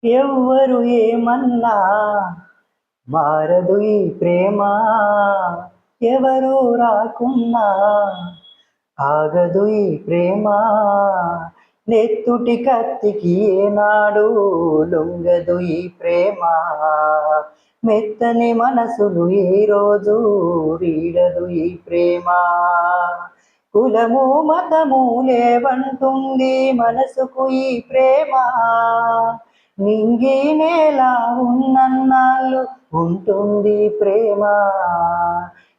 ఎవ్వరు ఏమన్నా మారదు ఈ ప్రేమ, ఎవరు రాకున్నా ఆగదు ఈ ప్రేమ. నెత్తుటి కత్తికి ఏనాడు లొంగదు ఈ ప్రేమ, మెత్తని మనసులు ఏ రోజు వీడదు ఈ ప్రేమ. కులము మతము లేవంటుంది మనసుకు ఈ ప్రేమ, నింగి నేల ఉన్నన్నాళ్ళు ఉంటుంది ప్రేమ.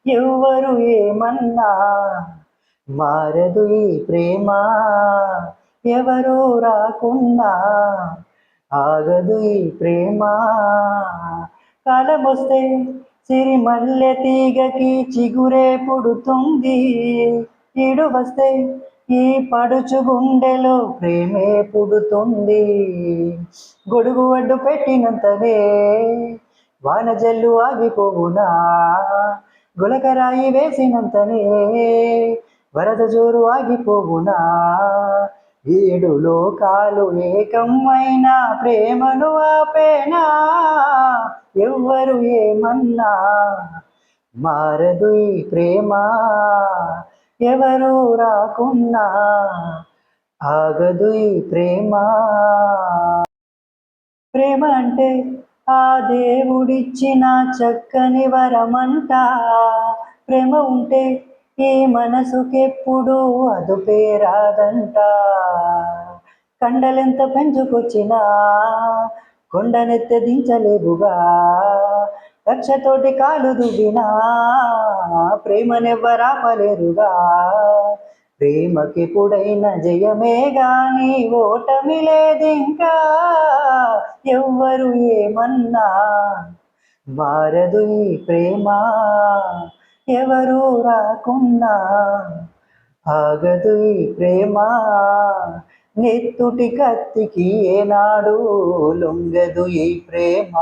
ఎవ్వరు ఏమన్నా మారదు ఈ ప్రేమ, ఎవరు రాకున్నా ఆగదు ఈ ప్రేమ. కాలమొస్తే సిరిమల్లె తీగకి చిగురే పుడుతుంది, ఈడు వస్తే ఈ పడుచు గుండెలో ప్రేమే పుడుతుంది. గొడుగు అడ్డు పెట్టినంతనే వాన జల్లు ఆగిపోవునా, గులకరాయి వేసినంతనే వరద జోరు ఆగిపోవునా. ఏడు లోకాలు ఏకమైన ప్రేమను ఆపేనా, ఎవ్వరు ఏమన్నా మారదు ఈ ప్రేమ, ఎవరు రాకున్నా ఆగదు ఈ ప్రేమ. ప్రేమ అంటే ఆ దేవుడిచ్చిన చక్కని వరమంట, ప్రేమ ఉంటే ఈ మనసుకెప్పుడు అదుపే రాదంట. కండలెంత పెంచుకొచ్చినా కొండనెత్త దించలేదుగా, రక్షతోటి కాలు దువ్వినా ప్రేమనెవ్వరాపలేరుగా. ప్రేమకెప్పుడైనా జయమే గాని ఓటమి లేదింకా, ఎవ్వరు ఏమన్నా మారదు ఈ ప్రేమ, ఎవరు రాకున్నా ఆగదు ఈ ప్రేమ. నెత్తుటి కత్తికి ఏనాడు లొంగదు ఈ ప్రేమ,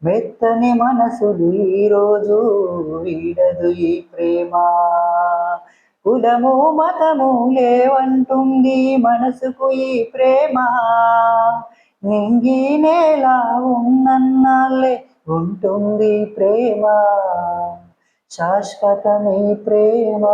మెత్తని మనసులు ఈరోజు వీడదు ఈ ప్రేమ. కులము మతము లేవంటుంది మనసుకు ఈ ప్రేమ, నింగి నేల ఉన్నన్నాళ్ళే ఉంటుంది ప్రేమ, శాశ్వతమే ప్రేమ.